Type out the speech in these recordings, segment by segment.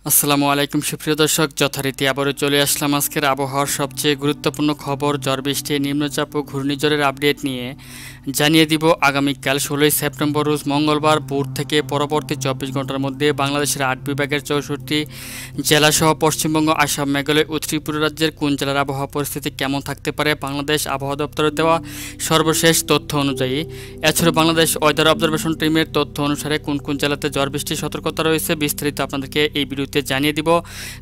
আসসালামু আলাইকুম সুপ্রিয় দর্শক, যথারীতি আবারও চলে আসলাম আজকের আবহাওয়ার সবচেয়ে গুরুত্বপূর্ণ খবর ঝড় বৃষ্টি, নিম্নচাপ ও ঘূর্ণিঝড়ের আপডেট নিয়ে। জানিয়ে দিব আগামীকাল 16ই সেপ্টেম্বর রোজ মঙ্গলবার ভোর থেকে পরবর্তী 24 ঘন্টার মধ্যে বাংলাদেশের 8 বিভাগের 64 জেলাসহ পশ্চিমবঙ্গ, আসাম, মেঘালয় ও ত্রিপুরা রাজ্যের কোন জেলার আবহাওয়া পরিস্থিতি কেমন থাকতে পারে বাংলাদেশ আবহাওয়া দপ্তরের দেওয়া সর্বশেষ তথ্য অনুযায়ী। এছাড়াও বাংলাদেশ ওয়েদার অবজারভেশন টিমের তথ্য অনুসারে কোন কোন জেলাতে ঝড় বৃষ্টির সতর্কতা রয়েছে বিস্তারিত আপনাদেরকে এই ভিডিওতে জানিয়ে দিব।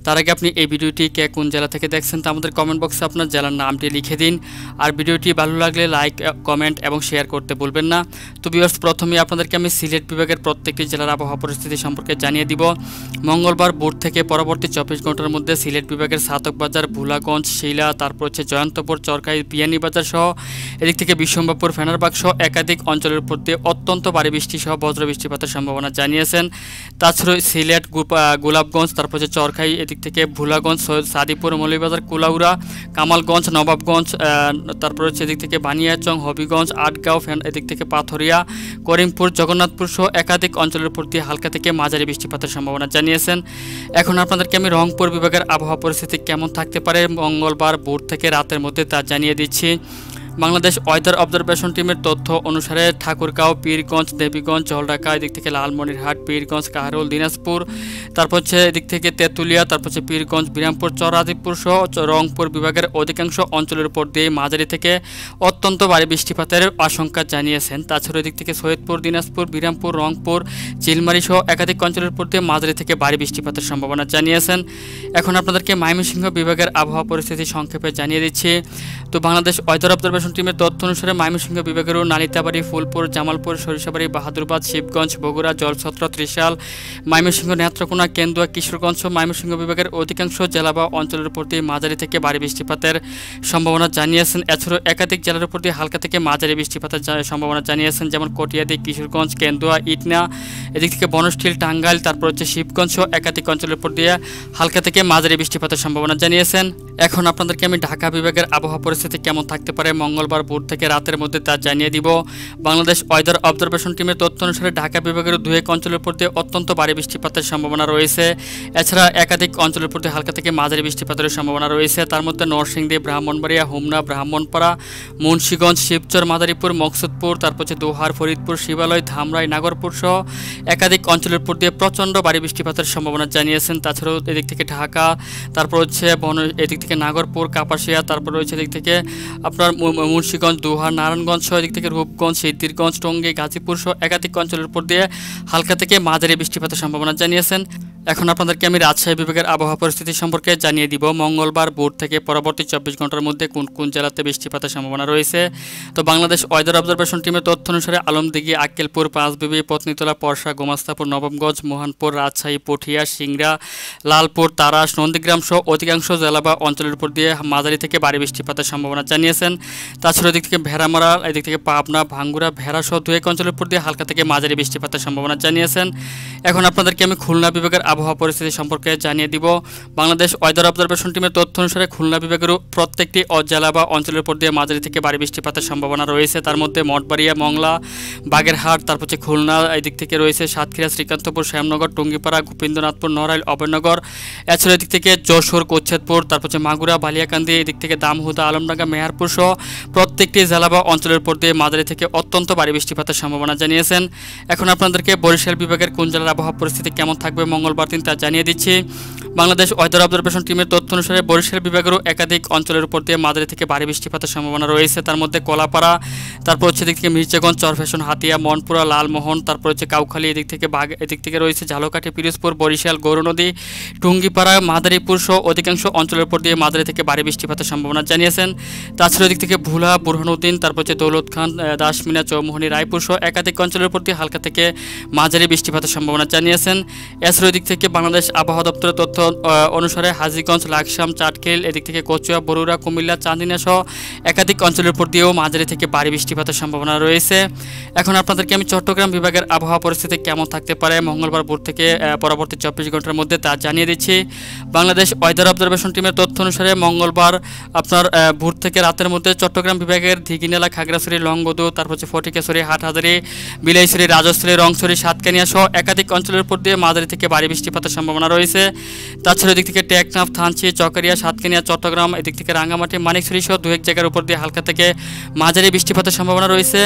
তার আগে আপনি এই ভিডিওটি কে কোন জেলা থেকে দেখছেন তা আমাদের কমেন্ট বক্সে আপনার জেলার নামটি লিখে দিন। আর ভিডিওটি ভালো লাগলে লাইক, কমেন্ট এবং শেয়ার করতে ভুলবেন না। তো ভিউয়ার্স, প্রথমে আপনাদেরকে আমি সিলেট বিভাগের প্রত্যেকটি জেলার আবহাওয়া পরিস্থিতি সম্পর্কে জানিয়ে দিব। মঙ্গলবার ভোর থেকে পরবর্তী 24 ঘন্টার মধ্যে সিলেট বিভাগের সাতকবাজার, ভোলাগঞ্জ, শিলা, তারপর হচ্ছে জয়ন্তপুর, চরকাই, বিয়ানীবাজার সহ এদিক থেকে বিশ্বম্ভরপুর, ফেনারবাগ সহ একাধিক অঞ্চলের উপর দিয়ে অত্যন্ত ভারী বৃষ্টি সহ বজ্র বৃষ্টিপাতের সম্ভাবনা জানিয়েছেন। তাছাড়া সিলেট, গোলাপগঞ্জ, তারপর হচ্ছে চরখাই, এদিক থেকে ভোলাগঞ্জ, সৈয়দ সাদিপুর, মৌলভীবাজার, কুলাউড়া, কামালগঞ্জ, নবাবগঞ্জ, তারপর হচ্ছে এদিক থেকে বানিয়াচং, হবিগঞ্জ, আটগাঁও, এদিক থেকে পাথরিয়া, করিমপুর, জগন্নাথপুর সহ একাধিক অঞ্চলের উপর দিয়ে হালকা থেকে মাঝারি বৃষ্টিপাতের সম্ভাবনা জানিয়েছেন। এখন আপনাদেরকে আমি রংপুর বিভাগের আবহাওয়া পরিস্থিতি কেমন থাকতে পারে মঙ্গলবার ভোর থেকে রাতের মধ্যে তা জানিয়ে দিচ্ছি। বাংলাদেশ ওয়েদার অবজারভেশন টিমের তথ্য অনুসারে ঠাকুরগাঁও, পীরগঞ্জ, দেবীগঞ্জ, জলঢাকা, এদিক থেকে লালমনিরহাট, পীরগঞ্জ, কাহারোল, দিনাজপুর, তারপর হচ্ছে এদিক থেকে তেঁতুলিয়া, তারপর হচ্ছে পীরগঞ্জ, বিরামপুর, চরআদিপুর সহ রংপুর বিভাগের অধিকাংশ অঞ্চলের উপর দিয়ে মাঝারি থেকে অত্যন্ত ভারী বৃষ্টিপাতের আশঙ্কা জানিয়েছেন। তাছাড়া এদিক থেকে সৈয়দপুর, দিনাজপুর, বিরামপুর, রংপুর, চিলমারি সহ একাধিক অঞ্চলের উপর দিয়ে মাঝারি থেকে ভারী বৃষ্টিপাতের সম্ভাবনা জানিয়েছেন। এখন আপনাদেরকে ময়মনসিংহ বিভাগের আবহাওয়া পরিস্থিতি সংক্ষেপে জানিয়ে দিচ্ছি। তো বাংলাদেশ ওয়েদার অবজারভেশন টিমের তথ্য অনুসারে ময়মনসিংহ বিভাগের নালিতাবাড়ী, ফুলপুর, জামালপুর, সরিষাবাড়ি, বাহাদুরবাদ, শিবগঞ্জ, বগুড়া, জলছত্র, ত্রিশাল, ময়মনসিংহ, নেত্রকোনা, কেন্দুয়া, কিশোরগঞ্জ ময়মনসিংহ বিভাগের অধিকাংশ জেলা বা অঞ্চলের উপর দিয়ে মাঝারি থেকে ভারী বৃষ্টিপাতের সম্ভাবনা জানিয়েছেন। এছাড়াও একাধিক জেলার উপর দিয়ে হালকা থেকে মাঝারি বৃষ্টিপাতের সম্ভাবনা জানিয়েছেন, যেমন কটিয়াদি, কিশোরগঞ্জ, কেন্দুয়া, ইটনা, এদিক থেকে বনস্থিল, টাঙ্গাইল, তারপর হচ্ছে শিবগঞ্জ সহ একাধিক অঞ্চলের উপর দিয়ে হালকা থেকে মাঝারি বৃষ্টিপাতের সম্ভাবনা জানিয়েছেন। এখন আপনাদেরকে আমি ঢাকা বিভাগের আবহাওয়া পরিস্থিতি কেমন থাকতে পারে মঙ্গলবার ভোর থেকে রাতের মধ্যে তা জানিয়ে দিব। বাংলাদেশ ওয়েদার অবজারভেশন টিমের তথ্য অনুসারে ঢাকা বিভাগের 2 অঞ্চলের উপর দিয়ে অত্যন্ত ভারী বৃষ্টিপাতের সম্ভাবনা রয়েছে। এছাড়া একাধিক অঞ্চলের উপর দিয়ে হালকা থেকে মাঝারি বৃষ্টিপাতের সম্ভাবনা রয়েছে। তার মধ্যে নরসিংদী, ব্রাহ্মণবাড়িয়া, হোমনা, ব্রাহ্মণপাড়া, মুন্সিগঞ্জ, শিবচর, মাদারীপুর, মকসুদপুর, তারপর হচ্ছে দোহার, ফরিদপুর, শিবালয়, ধামরাই, নাগরপুর সহ একাধিক অঞ্চলের উপর দিয়ে প্রচণ্ড ভারী বৃষ্টিপাতের সম্ভাবনা জানিয়েছেন। তাছাড়াও এদিক থেকে ঢাকা, তারপর হচ্ছে এদিক থেকে নাগরপুর, কাপাসিয়া, তারপর রয়েছে এদিক থেকে আপনার মুন্সিগঞ্জ, দোহার, নারায়ণগঞ্জ সহ এদিক থেকে রূপগঞ্জ, সিদ্ধিরগঞ্জ, টঙ্গী, গাজীপুর সহ একাধিক অঞ্চলের উপর দিয়ে হালকা থেকে মাঝারি বৃষ্টিপাতের সম্ভাবনা জানিয়েছেন। এখন আপনাদেরকে আমি রাজশাহী বিভাগের আবহাওয়া পরিস্থিতি সম্পর্কে জানিয়ে দিব। মঙ্গলবার ভোর থেকে পরবর্তী 24 ঘন্টার মধ্যে কোন কোন জেলাতে বৃষ্টিপাতের সম্ভাবনা রয়েছে। তো বাংলাদেশ ওয়েদার অবজারভেশন টিমের তথ্য অনুসারে আলমদিঘি, আক্কেলপুর, পাঁচবিবি, পত্নীতলা, পরশা, গোমাস্তাপুর, নবমগঞ্জ, মোহনপুর, রাজশাহী, পটিয়া, সিংড়া, লালপুর, তারাস, নন্দীগ্রাম সহ অধিকাংশ জেলা বা অঞ্চলের উপর দিয়ে মাঝারি থেকে ভারী বৃষ্টিপাতের সম্ভাবনা জানিয়েছেন। তাছাড়া এদিক থেকে ভেড়ামারা, এদিক থেকে পাবনা, ভাঙ্গুড়া, ভেড়া সহ 2 অঞ্চলের উপর দিয়ে হালকা থেকে মাঝারি বৃষ্টিপাতের সম্ভাবনা জানিয়েছেন। এখন আপনাদেরকে আমি খুলনা বিভাগের আবহাওয়া পরিস্থিতি সম্পর্কে জানিয়ে দিব। বাংলাদেশ ওয়েদার অবজারভেশন টিমের তথ্য অনুসারে খুলনা বিভাগের প্রত্যেকটি জেলা বা অঞ্চলের উপর দিয়ে মাঝারি থেকে ভারী বৃষ্টিপাতের সম্ভাবনা রয়েছে। তার মধ্যে মঠবাড়িয়া, মংলা, বাগেরহাট, তারপর হচ্ছে খুলনা, এদিক থেকে রয়েছে সাতক্ষীরা, শ্রীকান্তপুর, শ্যামনগর, টুঙ্গিপাড়া, গোপীন্দ্রনাথপুর, নড়াইল, অভয়নগর, এছাড়া এদিক থেকে যশোর, কোচ্ছেদপুর, তারপর হচ্ছে মাগুরা, বালিয়াকান্দি, এদিক থেকে দামহুদা, আলমডাঙ্গা, মেহেরপুর সহ প্রত্যেকটি জেলা বা অঞ্চলের উপর দিয়ে মাঝারি থেকে অত্যন্ত ভারী বৃষ্টিপাতের সম্ভাবনা জানিয়েছেন। এখন আপনাদেরকে বরিশাল বিভাগের কোন জেলার আবহাওয়া পরিস্থিতি কেমন থাকবে মঙ্গলবার দিন তা জানিয়ে দিচ্ছি। বাংলাদেশ ওয়েদার অবজারভেশন টিমের তথ্য অনুসারে বরিশাল বিভাগেরও একাধিক অঞ্চলের উপর দিয়ে মাঝারি থেকে ভারী বৃষ্টিপাতের সম্ভাবনা রয়েছে। তার মধ্যে কলাপাড়া, তারপর হচ্ছে এদিক থেকে মির্জাগঞ্জ, চরফ্যাশন, হাতিয়া, মনপুরা, লালমোহন, তারপর হচ্ছে কাউখালী, এদিক থেকে রয়েছে ঝালকাঠি, পিরোজপুর, বরিশাল, গৌরনদী, টুঙ্গিপাড়া, মাদারীপুর সহ অধিকাংশ অঞ্চলের উপর দিয়ে মাঝারি থেকে ভারী বৃষ্টিপাতের সম্ভাবনা জানিয়েছেন। তাছাড়া এদিক থেকে ভোলা, বুরহানুদ্দিন, তারপর হচ্ছে দৌলত খান, দাসমিনা, চৌমোহনী, রায়পুর সহ একাধিক অঞ্চলের উপর দিয়ে হালকা থেকে মাঝারি বৃষ্টিপাতের সম্ভাবনা জানিয়েছেন। এছাড়াও এদিক থেকে বাংলাদেশ আবহাওয়া দপ্তরের তথ্য অনুসারে হাজীগঞ্জ, লাকসাম, চাটখিল, এদিক থেকে কচুয়া, বরুড়া, কুমিল্লা, চান্দিনা সহ একাধিক অঞ্চলের উপর দিয়েও মাঝারি থেকে ভারী বৃষ্টিপাতের সম্ভাবনা রয়েছে। এখন আপনাদেরকে আমি চট্টগ্রাম বিভাগের আবহাওয়া পরিস্থিতি কেমন থাকতে পারে মঙ্গলবার ভোর থেকে পরবর্তী 24 ঘন্টার মধ্যে তা জানিয়ে দিচ্ছি। বাংলাদেশ ওয়েদার অবজারভেশন টিমের তথ্য অনুসারে মঙ্গলবার আপনার ভোর থেকে রাতের মধ্যে চট্টগ্রাম বিভাগের দিঘিনালা, খাগড়াছড়ি, লংগদু, তারপর হচ্ছে ফটিকাছড়ি, হাটহাজারী, বিলাইছড়ি, রাজস্থলী, রংছড়ি, সাতকানিয়া সহ একাধিক অঞ্চলের উপর দিয়ে মাঝারি থেকে ভারী বৃষ্টি বৃষ্টিপাতের সম্ভাবনা রয়েছে। তাছাড়া এদিক থেকে টেকনাফ, থানচি, চকরিয়া, সাতকানিয়া, চট্টগ্রাম, এদিক থেকে রাঙ্গামাটি, মানিকছড়ি সহ দু এক জায়গার উপর দিয়ে হালকা থেকে মাঝারি বৃষ্টিপাতের সম্ভাবনা রয়েছে।